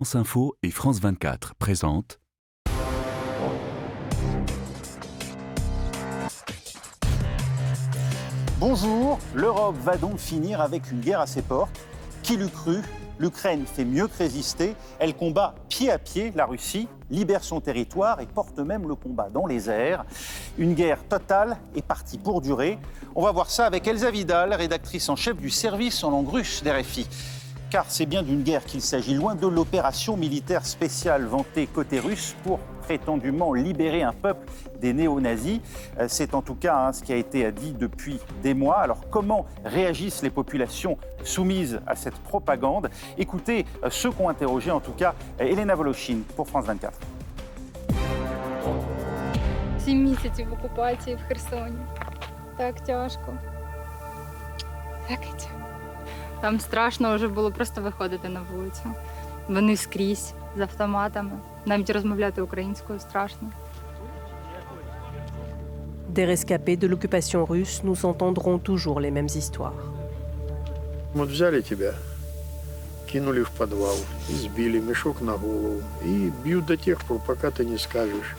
France Info et France 24 présentent Bonjour, l'Europe va donc finir avec une guerre à ses portes. Qui l'eût cru? L'Ukraine fait mieux que résister. Elle combat pied à pied la Russie, libère son territoire et porte même le combat dans les airs. Une guerre totale est partie pour durer. On va voir ça avec Elsa Vidal, rédactrice en chef du service en langue russe d'RFI. Car c'est bien d'une guerre qu'il s'agit, loin de l'opération militaire spéciale vantée côté russe pour prétendument libérer un peuple des néo-nazis. C'est en tout cas ce qui a été dit depuis des mois. Alors comment réagissent les populations soumises à cette propagande? Écoutez ceux qu'ont interrogé en tout cas Elena Voloshin pour France 24. 7 місяців в окупації в Херсоні. Так тяжко. Плакайте. Там страшно вже було просто виходити на вулицю. Вони скрізь з автоматами. Навіть розмовляти українською страшно. Des rescapés de l'occupation russe, nous entendrons toujours les mêmes histoires. Вот взяли тебя, кинули в подвал, избили, мешок на голову и бьют до тех пор, пока ты не скажешь,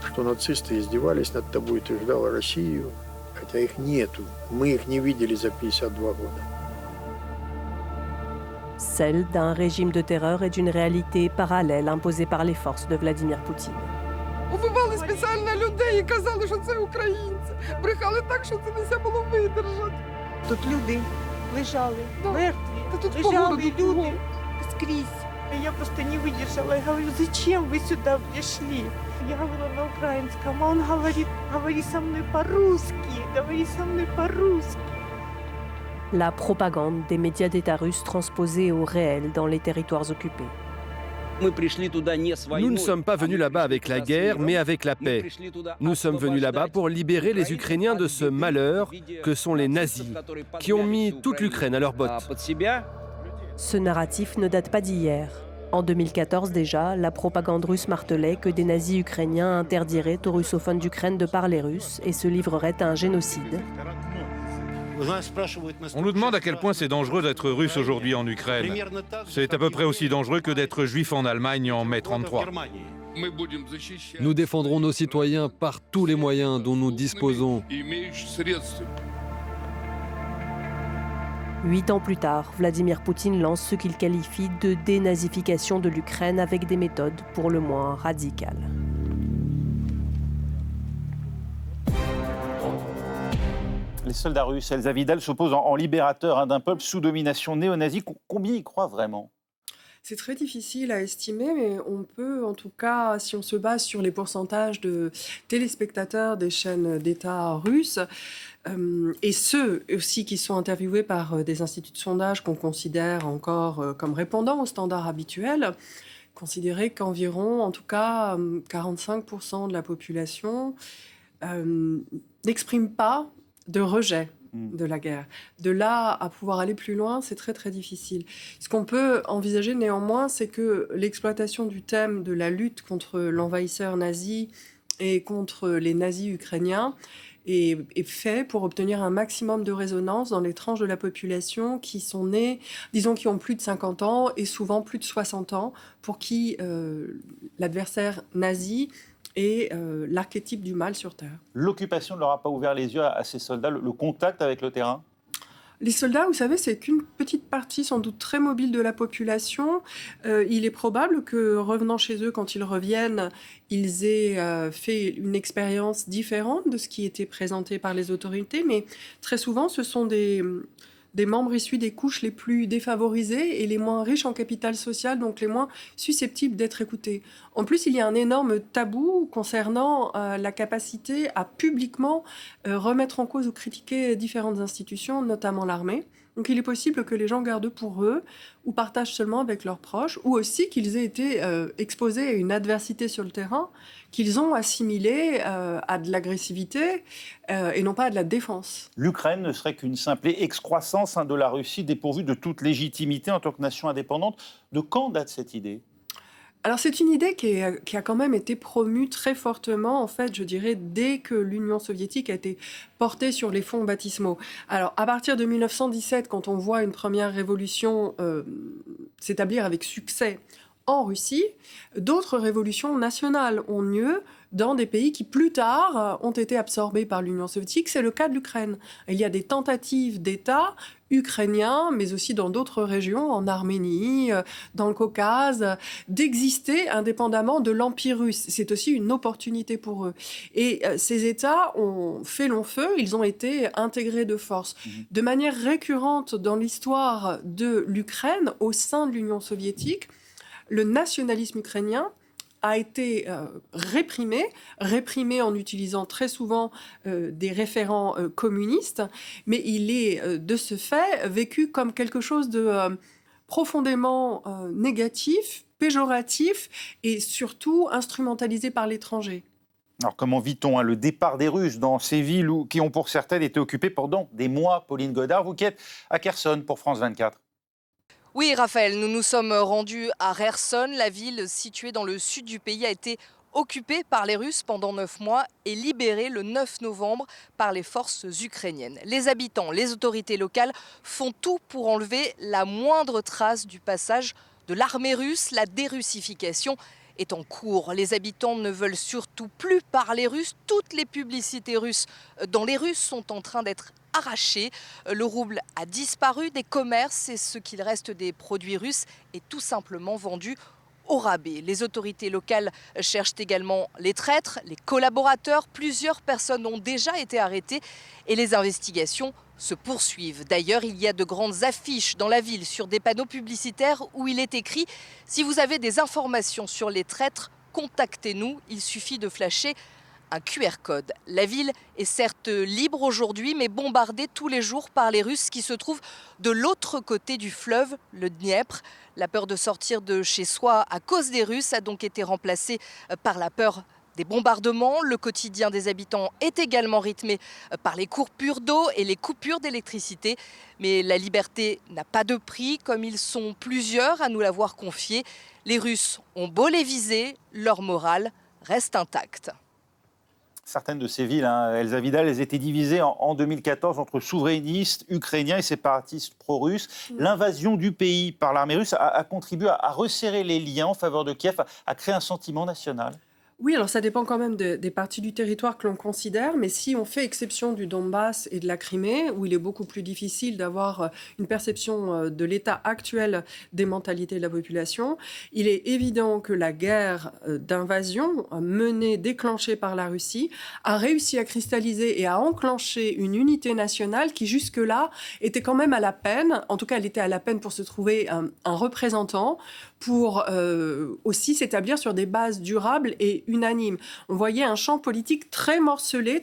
что нацисты издевались над тобой, ты ждала Россию, хотя их нету. Мы их не видели за 52 года. Celle d'un régime de terreur et d'une réalité parallèle imposée par les forces de Vladimir Poutine. Убивали спеціально людей і казали, що це українці. Брехали так, що це не можна було видержати. Тут люди лежали, мертві, Та тут лежали погода люди була. скрізь. Я просто не выдержала. Я говорю, зачем вы сюда пришли? Я говорю на украинском, а он говорит, говори со мной по-русски, говори со мной по-русски. La propagande des médias d'État russes transposée au réel dans les territoires occupés. Nous ne sommes pas venus là-bas avec la guerre, mais avec la paix. Nous sommes venus là-bas pour libérer les Ukrainiens de ce malheur que sont les nazis, qui ont mis toute l'Ukraine à leurs bottes. Ce narratif ne date pas d'hier. En 2014 déjà, la propagande russe martelait que des nazis ukrainiens interdiraient aux russophones d'Ukraine de parler russe et se livreraient à un génocide. On nous demande à quel point c'est dangereux d'être russe aujourd'hui en Ukraine. C'est à peu près aussi dangereux que d'être juif en Allemagne en mai 33. Nous défendrons nos citoyens par tous les moyens dont nous disposons. 8 ans plus tard, Vladimir Poutine lance ce qu'il qualifie de dénazification de l'Ukraine avec des méthodes pour le moins radicales. Les soldats russes, Elsa Vidal, s'opposent en libérateurs d'un peuple sous domination néo-nazie. Combien y croient vraiment? C'est très difficile à estimer, mais on peut, en tout cas, si on se base sur les pourcentages de téléspectateurs des chaînes d'État russes, et ceux aussi qui sont interviewés par des instituts de sondage qu'on considère encore comme répondant aux standards habituels, considérer qu'environ, en tout cas, 45% de la population n'exprime pas de rejet de la guerre. De là à pouvoir aller plus loin, c'est très très difficile. Ce qu'on peut envisager néanmoins, c'est que l'exploitation du thème de la lutte contre l'envahisseur nazi et contre les nazis ukrainiens est fait pour obtenir un maximum de résonance dans les tranches de la population qui sont nées, disons, qui ont plus de 50 ans et souvent plus de 60 ans, pour qui l'adversaire nazi et l'archétype du mal sur Terre. L'occupation ne leur a pas ouvert les yeux à ces soldats, le contact avec le terrain? Les soldats, vous savez, c'est qu'une petite partie sans doute très mobile de la population. Il est probable que, revenant chez eux, quand ils reviennent, ils aient fait une expérience différente de ce qui était présenté par les autorités, mais très souvent, ce sont des membres issus des couches les plus défavorisées et les moins riches en capital social, donc les moins susceptibles d'être écoutés. En plus, il y a un énorme tabou concernant la capacité à publiquement remettre en cause ou critiquer différentes institutions, notamment l'armée. Donc il est possible que les gens gardent pour eux ou partagent seulement avec leurs proches, ou aussi qu'ils aient été exposés à une adversité sur le terrain, qu'ils ont assimilé à de l'agressivité et non pas à de la défense. L'Ukraine ne serait qu'une simple excroissance de la Russie, dépourvue de toute légitimité en tant que nation indépendante. De quand date cette idée? Alors c'est une idée qui a quand même été promue très fortement, en fait, je dirais, dès que l'Union soviétique a été portée sur les fonds baptismaux. Alors à partir de 1917, quand on voit une première révolution s'établir avec succès en Russie, d'autres révolutions nationales ont lieu dans des pays qui, plus tard, ont été absorbés par l'Union soviétique. C'est le cas de l'Ukraine. Il y a des tentatives d'État ukrainiens, mais aussi dans d'autres régions, en Arménie, dans le Caucase, d'exister indépendamment de l'Empire russe. C'est aussi une opportunité pour eux. Et ces États ont fait long feu, ils ont été intégrés de force. De manière récurrente dans l'histoire de l'Ukraine, au sein de l'Union soviétique, le nationalisme ukrainien a été réprimé en utilisant très souvent des référents communistes, mais il est de ce fait vécu comme quelque chose de profondément négatif, péjoratif et surtout instrumentalisé par l'étranger. Alors comment vit-on le départ des Russes dans ces villes qui ont pour certaines été occupées pendant des mois? Pauline Godard, vous qui êtes à Kherson pour France 24. Oui, Raphaël, nous nous sommes rendus à Kherson. La ville située dans le sud du pays a été occupée par les Russes pendant 9 mois et libérée le 9 novembre par les forces ukrainiennes. Les habitants, les autorités locales font tout pour enlever la moindre trace du passage de l'armée russe. La dérussification est en cours. Les habitants ne veulent surtout plus parler russe. Toutes les publicités russes dans les rues sont en train d'être arrachées. Le rouble a disparu des commerces et ce qu'il reste des produits russes est tout simplement vendu au rabais. Les autorités locales cherchent également les traîtres, les collaborateurs. Plusieurs personnes ont déjà été arrêtées et les investigations se poursuivent. D'ailleurs, il y a de grandes affiches dans la ville sur des panneaux publicitaires où il est écrit « Si vous avez des informations sur les traîtres, contactez-nous ». Il suffit de flasher un QR code. La ville est certes libre aujourd'hui, mais bombardée tous les jours par les Russes qui se trouvent de l'autre côté du fleuve, le Dniepr. La peur de sortir de chez soi à cause des Russes a donc été remplacée par la peur des bombardements. Le quotidien des habitants est également rythmé par les coupures d'eau et les coupures d'électricité. Mais la liberté n'a pas de prix, comme ils sont plusieurs à nous l'avoir confié. Les Russes ont beau les viser, leur morale reste intacte. Certaines de ces villes, Elsa Vidal, elles étaient divisées en 2014 entre souverainistes ukrainiens et séparatistes pro-russes. L'invasion du pays par l'armée russe a contribué à resserrer les liens en faveur de Kiev, à créer un sentiment national. Oui, alors ça dépend quand même des parties du territoire que l'on considère, mais si on fait exception du Donbass et de la Crimée, où il est beaucoup plus difficile d'avoir une perception de l'état actuel des mentalités de la population, il est évident que la guerre d'invasion déclenchée par la Russie, a réussi à cristalliser et à enclencher une unité nationale qui jusque-là était quand même à la peine, en tout cas elle était à la peine pour se trouver un représentant, pour aussi s'établir sur des bases durables et unanimes. On voyait un champ politique très morcelé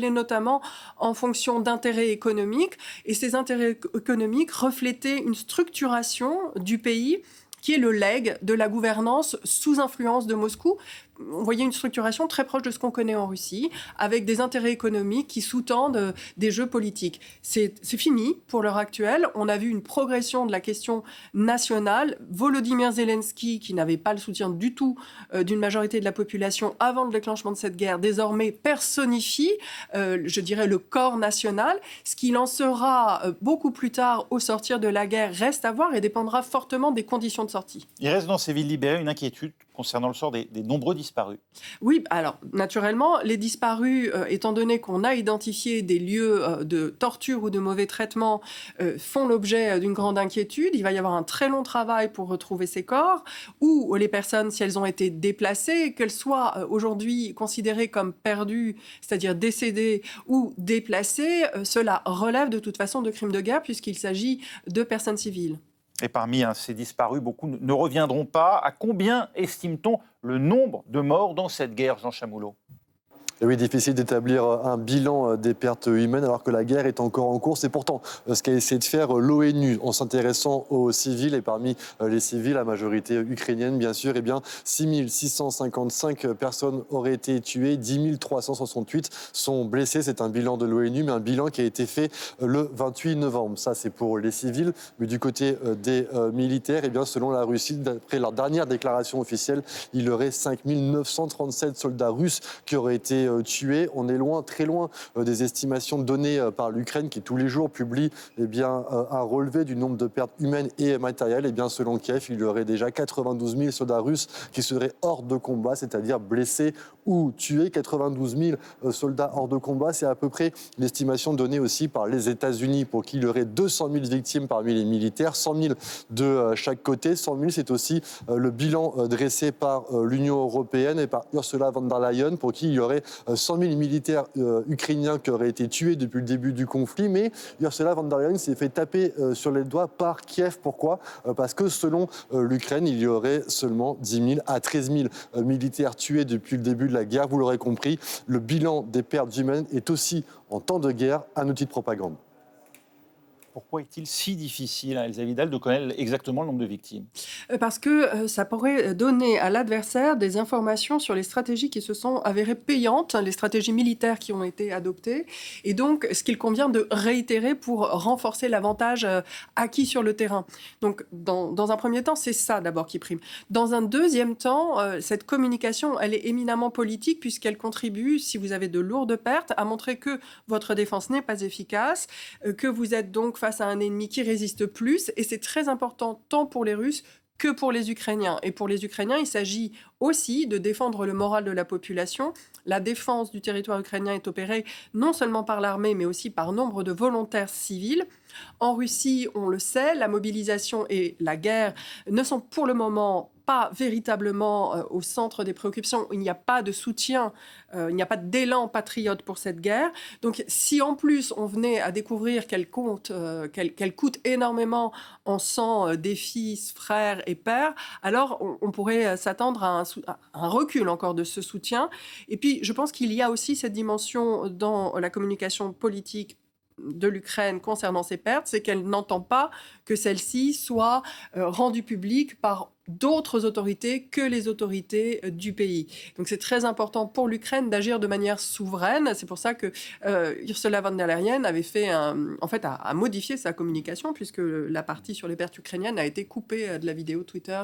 notamment en fonction d'intérêts économiques, et ces intérêts économiques reflétaient une structuration du pays qui est le legs de la gouvernance sous influence de Moscou. On voyait une structuration très proche de ce qu'on connaît en Russie, avec des intérêts économiques qui sous-tendent des jeux politiques. C'est fini pour l'heure actuelle. On a vu une progression de la question nationale. Volodymyr Zelensky, qui n'avait pas le soutien du tout d'une majorité de la population avant le déclenchement de cette guerre, désormais personnifie, je dirais, le corps national. Ce qu'il en sera beaucoup plus tard au sortir de la guerre reste à voir et dépendra fortement des conditions de sortie. Il reste dans ces villes libérées une inquiétude concernant le sort des nombreux disparus. Oui, alors naturellement, les disparus, étant donné qu'on a identifié des lieux de torture ou de mauvais traitement, font l'objet d'une grande inquiétude. Il va y avoir un très long travail pour retrouver ces corps, ou les personnes, si elles ont été déplacées, qu'elles soient aujourd'hui considérées comme perdues, c'est-à-dire décédées ou déplacées, cela relève de toute façon de crimes de guerre puisqu'il s'agit de personnes civiles. Et parmi ces disparus, beaucoup ne reviendront pas. À combien estime-t-on le nombre de morts dans cette guerre, Jean Chamoulot ? Et oui, difficile d'établir un bilan des pertes humaines alors que la guerre est encore en cours. C'est pourtant ce qu'a essayé de faire l'ONU en s'intéressant aux civils. Et parmi les civils, la majorité ukrainienne, bien sûr, 6 655 personnes auraient été tuées, 10 368 sont blessées. C'est un bilan de l'ONU, mais un bilan qui a été fait le 28 novembre. Ça, c'est pour les civils. Mais du côté des militaires, selon la Russie, d'après leur dernière déclaration officielle, il y aurait 5 937 soldats russes qui auraient été tués. On est loin, très loin des estimations données par l'Ukraine qui tous les jours publie un relevé du nombre de pertes humaines et matérielles. Selon Kiev, il y aurait déjà 92 000 soldats russes qui seraient hors de combat, c'est-à-dire blessés ou tués. 92 000 soldats hors de combat, c'est à peu près l'estimation donnée aussi par les États-Unis pour qu'il y aurait 200 000 victimes parmi les militaires, 100 000 de chaque côté. 100 000, c'est aussi le bilan dressé par l'Union européenne et par Ursula von der Leyen pour qui il y aurait 100 000 militaires ukrainiens qui auraient été tués depuis le début du conflit. Mais Ursula von der Leyen s'est fait taper sur les doigts par Kiev. Pourquoi ? Parce que selon l'Ukraine, il y aurait seulement 10 000 à 13 000 militaires tués depuis le début de la guerre. Vous l'aurez compris, le bilan des pertes humaines est aussi, en temps de guerre, un outil de propagande. Pourquoi est-il si difficile, Elsa Vidal, de connaître exactement le nombre de victimes ? Parce que ça pourrait donner à l'adversaire des informations sur les stratégies qui se sont avérées payantes, les stratégies militaires qui ont été adoptées, et donc ce qu'il convient de réitérer pour renforcer l'avantage acquis sur le terrain. Donc dans un premier temps, c'est ça d'abord qui prime. Dans un deuxième temps, cette communication, elle est éminemment politique puisqu'elle contribue, si vous avez de lourdes pertes, à montrer que votre défense n'est pas efficace, que vous êtes donc face à un ennemi qui résiste plus, et c'est très important tant pour les Russes que pour les Ukrainiens. Et pour les Ukrainiens, il s'agit aussi de défendre le moral de la population. La défense du territoire ukrainien est opérée non seulement par l'armée, mais aussi par nombre de volontaires civils. En Russie, on le sait, la mobilisation et la guerre ne sont pour le moment pas véritablement au centre des préoccupations. Il n'y a pas de soutien, il n'y a pas d'élan patriote pour cette guerre. Donc si en plus on venait à découvrir qu'elle coûte énormément en sang des fils, frères et pères, alors on pourrait s'attendre à un recul encore de ce soutien. Et puis je pense qu'il y a aussi cette dimension dans la communication politique de l'Ukraine concernant ses pertes, c'est qu'elle n'entend pas que celles-ci soient rendues publiques par d'autres autorités que les autorités du pays. Donc c'est très important pour l'Ukraine d'agir de manière souveraine. C'est pour ça que Ursula von der Leyen avait a modifié sa communication puisque la partie sur les pertes ukrainiennes a été coupée de la vidéo Twitter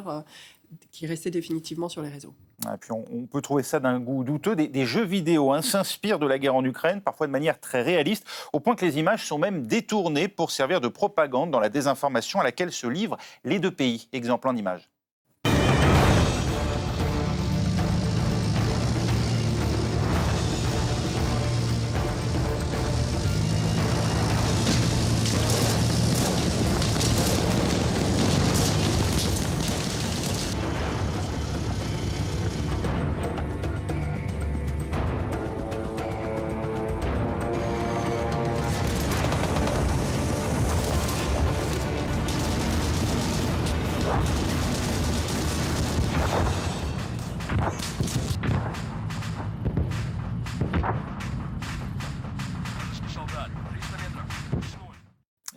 qui restait définitivement sur les réseaux. Et puis on peut trouver ça d'un goût douteux. Des jeux vidéo s'inspirent de la guerre en Ukraine, parfois de manière très réaliste, au point que les images sont même détournées pour servir de propagande dans la désinformation à laquelle se livrent les deux pays. Exemple en images.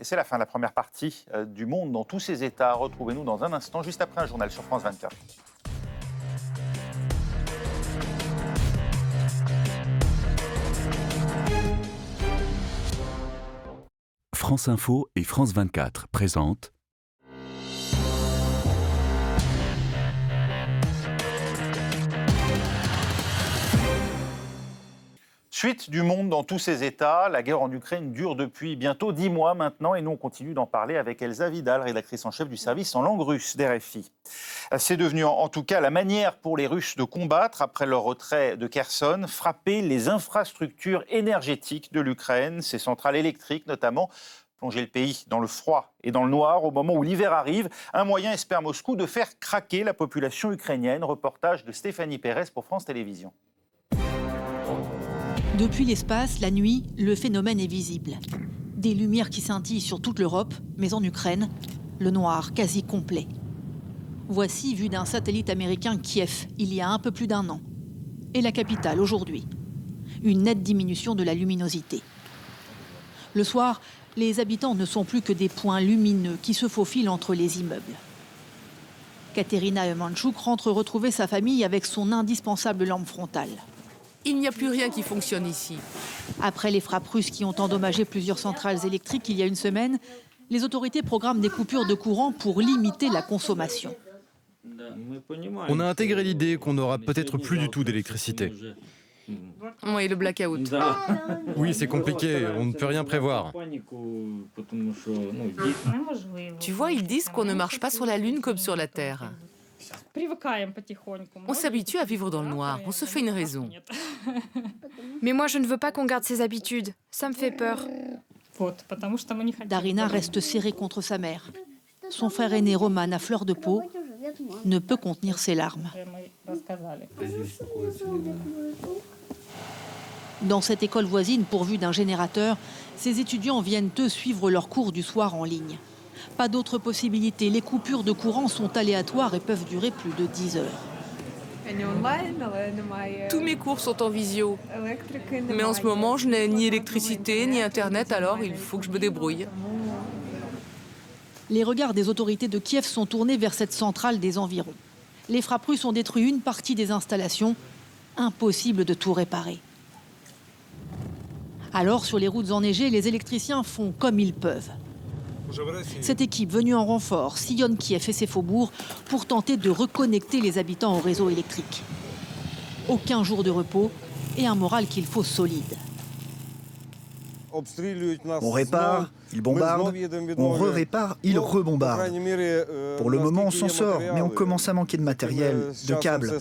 Et c'est la fin de la première partie du Monde dans tous ses états. Retrouvez-nous dans un instant, juste après un journal sur France 24. France Info et France 24 présentent Suite du Monde dans tous ses états. La guerre en Ukraine dure depuis bientôt 10 mois maintenant et nous on continue d'en parler avec Elsa Vidal, rédactrice en chef du service en langue russe d'RFI. C'est devenu en tout cas la manière pour les Russes de combattre après leur retrait de Kherson, frapper les infrastructures énergétiques de l'Ukraine, ses centrales électriques notamment, plonger le pays dans le froid et dans le noir au moment où l'hiver arrive. Un moyen, espère Moscou, de faire craquer la population ukrainienne. Reportage de Stéphanie Pérez pour France Télévisions. Depuis l'espace, la nuit, le phénomène est visible. Des lumières qui scintillent sur toute l'Europe, mais en Ukraine, le noir quasi complet. Voici vue d'un satellite américain Kiev, il y a un peu plus d'un an. Et la capitale aujourd'hui. Une nette diminution de la luminosité. Le soir, les habitants ne sont plus que des points lumineux qui se faufilent entre les immeubles. Katerina Emanchuk rentre retrouver sa famille avec son indispensable lampe frontale. Il n'y a plus rien qui fonctionne ici. Après les frappes russes qui ont endommagé plusieurs centrales électriques il y a une semaine, les autorités programment des coupures de courant pour limiter la consommation. On a intégré l'idée qu'on n'aura peut-être plus du tout d'électricité. Oui, le blackout. Oui, c'est compliqué, on ne peut rien prévoir. Tu vois, ils disent qu'on ne marche pas sur la Lune comme sur la Terre. On s'habitue à vivre dans le noir, on se fait une raison. Mais moi, je ne veux pas qu'on garde ces habitudes. Ça me fait peur. Darina reste serrée contre sa mère. Son frère aîné Roman, à fleur de peau, ne peut contenir ses larmes. Dans cette école voisine pourvue d'un générateur, ces étudiants viennent eux suivre leurs cours du soir en ligne. Pas d'autre possibilité, les coupures de courant sont aléatoires et peuvent durer plus de 10 heures. Tous mes cours sont en visio. Mais en ce moment, je n'ai ni électricité, ni Internet, alors il faut que je me débrouille. Les regards des autorités de Kiev sont tournés vers cette centrale des environs. Les frappes russes ont détruit une partie des installations. Impossible de tout réparer. Alors, sur les routes enneigées, les électriciens font comme ils peuvent. Cette équipe venue en renfort sillonne Kiev et ses faubourgs pour tenter de reconnecter les habitants au réseau électrique. Aucun jour de repos et un moral qu'il faut solide. On répare, ils bombardent, on répare, ils rebombardent. Pour le moment, on s'en sort, mais on commence à manquer de matériel, de câbles.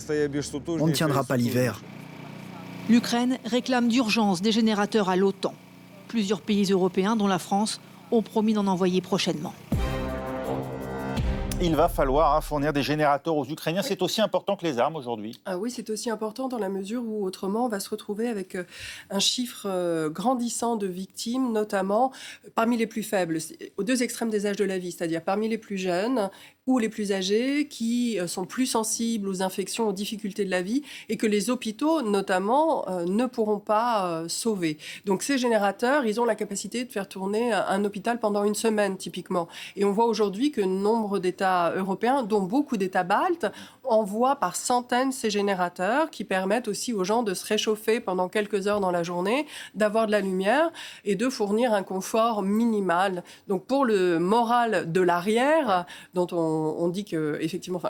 On ne tiendra pas l'hiver. L'Ukraine réclame d'urgence des générateurs à l'OTAN. Plusieurs pays européens, dont la France, ont promis d'en envoyer prochainement. Il va falloir fournir des générateurs aux Ukrainiens. C'est aussi important que les armes aujourd'hui. Ah oui, c'est aussi important dans la mesure où autrement on va se retrouver avec un chiffre grandissant de victimes, notamment parmi les plus faibles, aux deux extrêmes des âges de la vie, c'est-à-dire parmi les plus jeunes ou les plus âgés qui sont plus sensibles aux infections, aux difficultés de la vie et que les hôpitaux, notamment, ne pourront pas sauver. Donc ces générateurs, ils ont la capacité de faire tourner un hôpital pendant une semaine, typiquement. Et on voit aujourd'hui que nombre d'États européens, dont beaucoup d'États baltes, envoient par centaines ces générateurs qui permettent aussi aux gens de se réchauffer pendant quelques heures dans la journée, d'avoir de la lumière et de fournir un confort minimal. Donc pour le moral de l'arrière, dont on dit que, effectivement,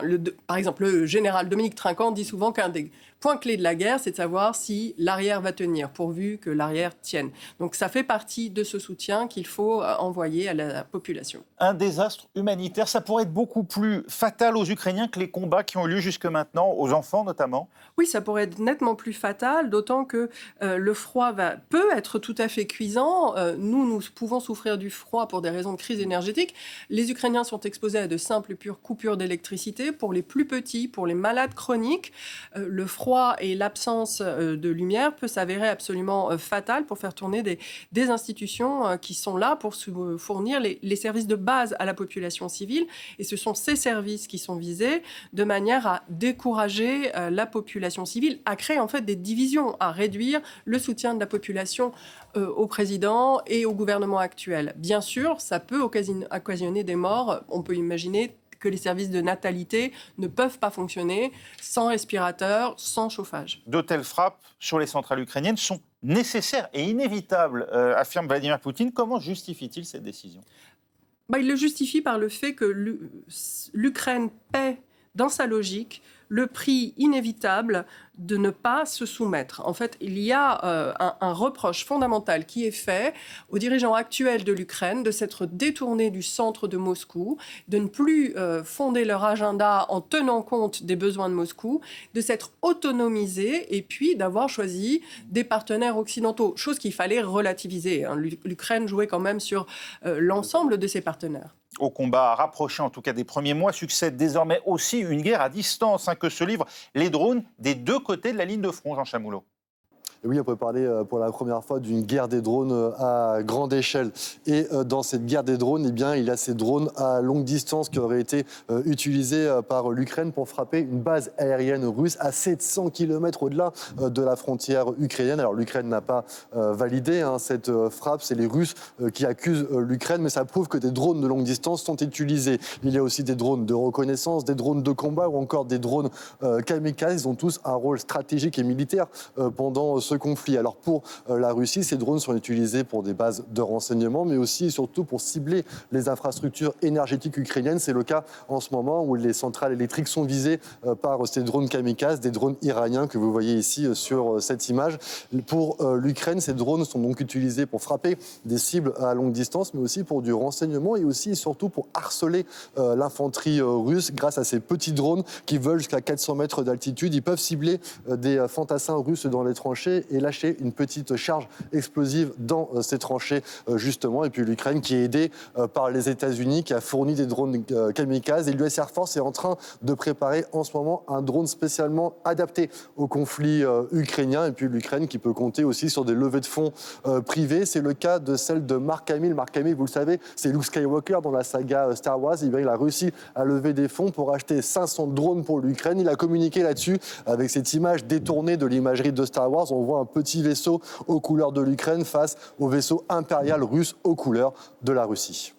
par exemple, le général Dominique Trinquant dit souvent qu'un des points clés de la guerre, c'est de savoir si l'arrière va tenir, pourvu que l'arrière tienne. Donc ça fait partie de ce soutien qu'il faut envoyer à la population. Un désastre humanitaire, ça pourrait être beaucoup plus fatal aux Ukrainiens que les combats qui ont eu lieu jusque maintenant, aux enfants notamment. Oui, ça pourrait être nettement plus fatal, d'autant que le froid peut être tout à fait cuisant. Nous pouvons souffrir du froid pour des raisons de crise énergétique. Les Ukrainiens sont exposés à de simples et pures coupures d'électricité. Pour les plus petits, pour les malades chroniques, le froid et l'absence de lumière peut s'avérer absolument fatal pour faire tourner des institutions qui sont là pour fournir les services de base à la population civile. Et ce sont ces services qui sont visés de manière à décourager la population civile, à créer en fait des divisions, à réduire le soutien de la population au président et au gouvernement actuel. Bien sûr, ça peut occasionner des morts. On peut imaginer que les services de natalité ne peuvent pas fonctionner sans respirateur, sans chauffage. De telles frappes sur les centrales ukrainiennes sont nécessaires et inévitables, affirme Vladimir Poutine. Comment justifie-t-il cette décision ? Il le justifie par le fait que l'Ukraine paie dans sa logique le prix inévitable de ne pas se soumettre. En fait, il y a un reproche fondamental qui est fait aux dirigeants actuels de l'Ukraine de s'être détournés du centre de Moscou, de ne plus fonder leur agenda en tenant compte des besoins de Moscou, de s'être autonomisés et puis d'avoir choisi des partenaires occidentaux, chose qu'il fallait relativiser. L'Ukraine jouait quand même sur l'ensemble de ses partenaires. Au combat rapproché, en tout cas des premiers mois, succède désormais aussi une guerre à distance que se livrent les drones des deux côtés de la ligne de front, Jean Chamoulot. Et oui, on peut parler pour la première fois d'une guerre des drones à grande échelle. Et dans cette guerre des drones, il y a ces drones à longue distance qui auraient été utilisés par l'Ukraine pour frapper une base aérienne russe à 700 km au-delà de la frontière ukrainienne. Alors l'Ukraine n'a pas validé cette frappe, c'est les Russes qui accusent l'Ukraine, mais ça prouve que des drones de longue distance sont utilisés. Il y a aussi des drones de reconnaissance, des drones de combat ou encore des drones kamikazes. Ils ont tous un rôle stratégique et militaire pendant ce ce conflit. Alors pour la Russie, ces drones sont utilisés pour des bases de renseignement, mais aussi et surtout pour cibler les infrastructures énergétiques ukrainiennes. C'est le cas en ce moment où les centrales électriques sont visées par ces drones kamikazes, des drones iraniens que vous voyez ici sur cette image. Pour l'Ukraine, ces drones sont donc utilisés pour frapper des cibles à longue distance, mais aussi pour du renseignement et aussi et surtout pour harceler l'infanterie russe grâce à ces petits drones qui volent jusqu'à 400 mètres d'altitude. Ils peuvent cibler des fantassins russes dans les tranchées et lâcher une petite charge explosive dans ces tranchées justement. Et puis l'Ukraine qui est aidée par les États-Unis, qui a fourni des drones kamikazes. Et l'US Air Force est en train de préparer en ce moment un drone spécialement adapté au conflit ukrainien. Et puis l'Ukraine qui peut compter aussi sur des levées de fonds privées. C'est le cas de celle de Mark Hamill. Mark Hamill, vous le savez, c'est Luke Skywalker dans la saga Star Wars. Et bien, il a réussi à lever des fonds pour acheter 500 drones pour l'Ukraine. Il a communiqué là-dessus avec cette image détournée de l'imagerie de Star Wars. On voit un petit vaisseau aux couleurs de l'Ukraine face au vaisseau impérial russe aux couleurs de la Russie.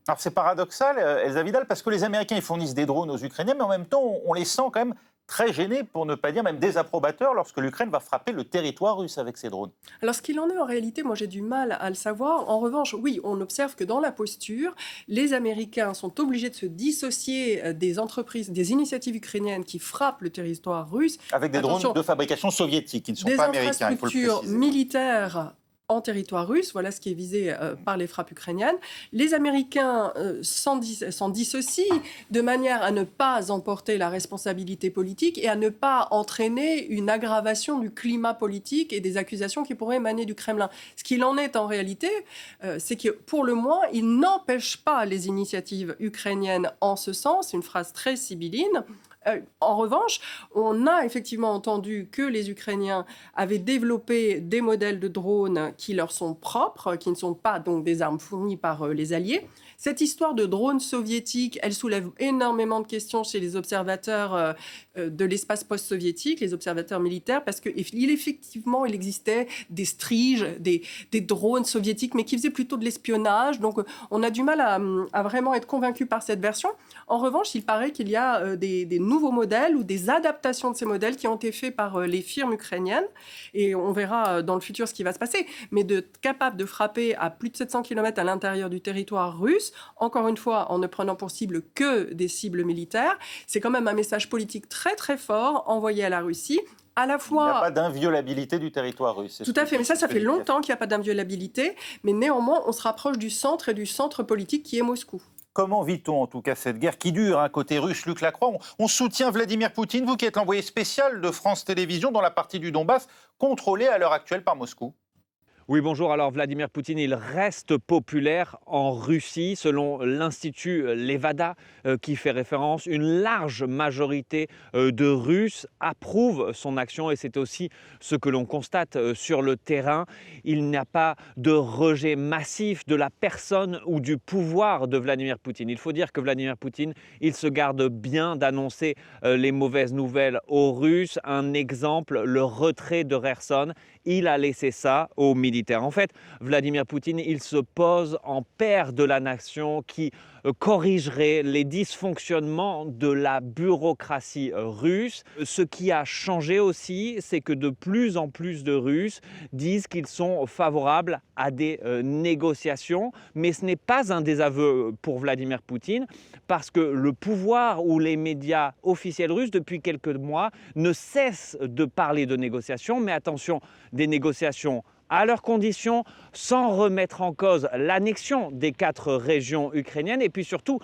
Alors c'est paradoxal, Elsa Vidal, parce que les Américains ils fournissent des drones aux Ukrainiens, mais en même temps on les sent quand même très gênés, pour ne pas dire même désapprobateurs, lorsque l'Ukraine va frapper le territoire russe avec ses drones. Alors ce qu'il en est en réalité, moi j'ai du mal à le savoir. En revanche, oui, on observe que dans la posture, les Américains sont obligés de se dissocier des entreprises, des initiatives ukrainiennes qui frappent le territoire russe. Avec des drones de fabrication soviétique, qui ne sont pas américains, il faut le préciser. Des infrastructures militaires en territoire russe, voilà ce qui est visé par les frappes ukrainiennes. Les Américains s'en dissocient de manière à ne pas emporter la responsabilité politique et à ne pas entraîner une aggravation du climat politique et des accusations qui pourraient émaner du Kremlin. Ce qu'il en est en réalité, c'est que pour le moins, ils n'empêchent pas les initiatives ukrainiennes en ce sens. C'est une phrase très sibylline. En revanche, on a effectivement entendu que les Ukrainiens avaient développé des modèles de drones qui leur sont propres, qui ne sont pas donc des armes fournies par les Alliés. Cette histoire de drones soviétiques, elle soulève énormément de questions chez les observateurs de l'espace post-soviétique, les observateurs militaires, parce qu'effectivement, il existait des striges, des drones soviétiques, mais qui faisaient plutôt de l'espionnage. Donc, on a du mal à vraiment être convaincu par cette version. En revanche, il paraît qu'il y a des nouveaux modèles ou des adaptations de ces modèles qui ont été faits par les firmes ukrainiennes. Et on verra dans le futur ce qui va se passer. Mais d'être capable de frapper à plus de 700 km à l'intérieur du territoire russe, encore une fois, en ne prenant pour cible que des cibles militaires, c'est quand même un message politique très très fort envoyé à la Russie. À la fois... Il n'y a pas d'inviolabilité du territoire russe. Tout à fait, mais ça fait longtemps qu'il n'y a pas d'inviolabilité. Mais néanmoins, on se rapproche du centre et du centre politique qui est Moscou. Comment vit-on en tout cas cette guerre qui dure côté russe, Luc Lacroix? On soutient Vladimir Poutine, vous qui êtes l'envoyé spécial de France Télévisions dans la partie du Donbass contrôlée à l'heure actuelle par Moscou. Oui, bonjour. Alors, Vladimir Poutine, il reste populaire en Russie. Selon l'Institut Levada, qui fait référence, une large majorité de Russes approuvent son action et c'est aussi ce que l'on constate sur le terrain. Il n'y a pas de rejet massif de la personne ou du pouvoir de Vladimir Poutine. Il faut dire que Vladimir Poutine, il se garde bien d'annoncer les mauvaises nouvelles aux Russes. Un exemple, le retrait de Kherson. Il a laissé ça aux militaires. En fait, Vladimir Poutine, il se pose en père de la nation qui corrigerait les dysfonctionnements de la bureaucratie russe. Ce qui a changé aussi, c'est que de plus en plus de Russes disent qu'ils sont favorables à des négociations, mais ce n'est pas un désaveu pour Vladimir Poutine, parce que le pouvoir ou les médias officiels russes, depuis quelques mois, ne cessent de parler de négociations, mais attention, des négociations à leurs conditions, sans remettre en cause l'annexion des 4 régions ukrainiennes. Et puis surtout,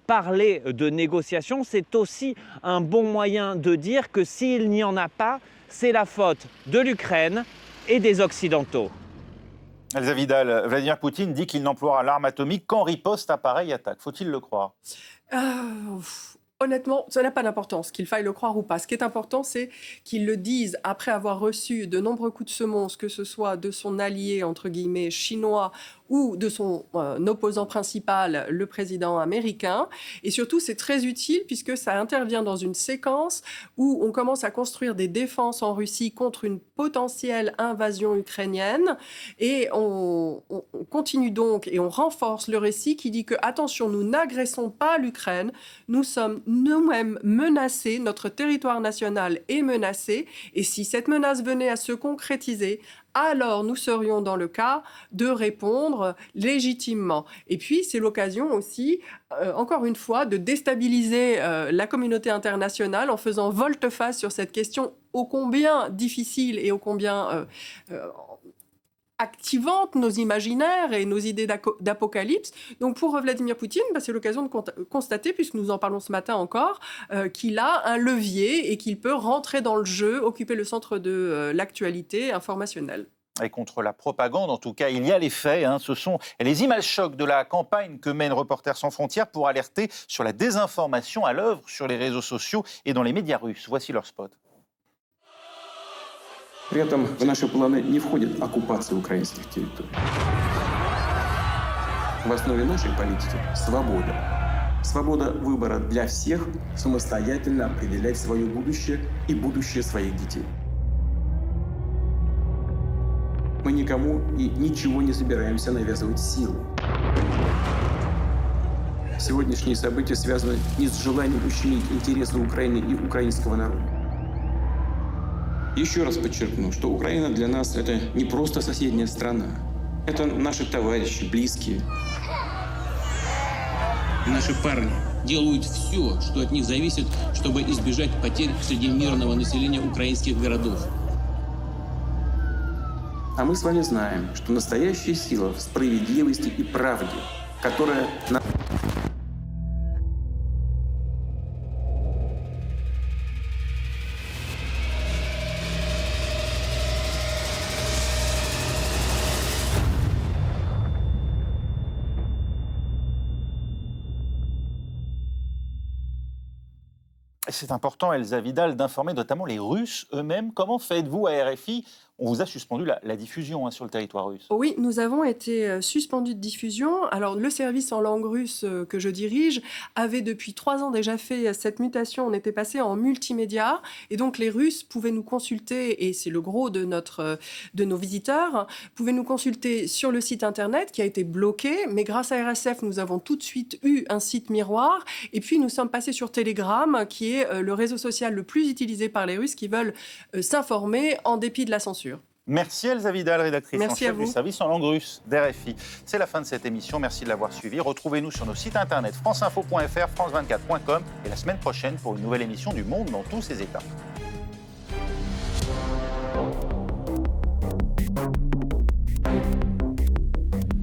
parler de négociations, c'est aussi un bon moyen de dire que s'il n'y en a pas, c'est la faute de l'Ukraine et des Occidentaux. Elsa Vidal, Vladimir Poutine dit qu'il n'emploiera l'arme atomique qu'en riposte à pareille attaque. Faut-il le croire? Honnêtement, ça n'a pas d'importance, qu'il faille le croire ou pas. Ce qui est important, c'est qu'il le dise après avoir reçu de nombreux coups de semonce, que ce soit de son allié, entre guillemets, chinois, ou de son opposant principal, le président américain. Et surtout, c'est très utile puisque ça intervient dans une séquence où on commence à construire des défenses en Russie contre une potentielle invasion ukrainienne. Et on continue donc et on renforce le récit qui dit que, attention, nous n'agressons pas l'Ukraine, nous sommes nous-mêmes menacés, notre territoire national est menacé. Et si cette menace venait à se concrétiser, alors nous serions dans le cas de répondre légitimement. Et puis, c'est l'occasion aussi, encore une fois, de déstabiliser la communauté internationale en faisant volte-face sur cette question ô combien difficile et ô combien activante nos imaginaires et nos idées d'apocalypse. Donc pour Vladimir Poutine, c'est l'occasion de constater, puisque nous en parlons ce matin encore, qu'il a un levier et qu'il peut rentrer dans le jeu, occuper le centre de l'actualité informationnelle. Et contre la propagande, en tout cas, il y a les faits. Ce sont les images chocs de la campagne que mène Reporters sans frontières pour alerter sur la désinformation à l'œuvre sur les réseaux sociaux et dans les médias russes. Voici leur spot. При этом в наши планы не входит оккупация украинских территорий. В основе нашей политики свобода. Свобода выбора для всех самостоятельно определять свое будущее и будущее своих детей. Мы никому и ничего не собираемся навязывать силой. Сегодняшние события связаны не с желанием ущемить интересы Украины и украинского народа. Еще раз подчеркну, что Украина для нас – это не просто соседняя страна. Это наши товарищи, близкие. Наши парни делают все, что от них зависит, чтобы избежать потерь среди мирного населения украинских городов. А мы с вами знаем, что настоящая сила в справедливости и правде, которая... C'est important, Elsa Vidal, d'informer notamment les Russes eux-mêmes. Comment faites-vous à RFI ? On vous a suspendu la diffusion sur le territoire russe. Oui, nous avons été suspendus de diffusion. Alors, le service en langue russe que je dirige avait depuis 3 ans déjà fait cette mutation. On était passé en multimédia et donc les Russes pouvaient nous consulter, et c'est le gros de nos visiteurs, pouvaient nous consulter sur le site internet qui a été bloqué, mais grâce à RSF, nous avons tout de suite eu un site miroir et puis nous sommes passés sur Telegram, qui est le réseau social le plus utilisé par les Russes qui veulent s'informer en dépit de la censure. Merci Elsa Vidal, rédactrice en chef du service en langue russe d'RFI. C'est la fin de cette émission, merci de l'avoir suivi. Retrouvez-nous sur nos sites internet franceinfo.fr, france24.com et la semaine prochaine pour une nouvelle émission du Monde dans tous ses états.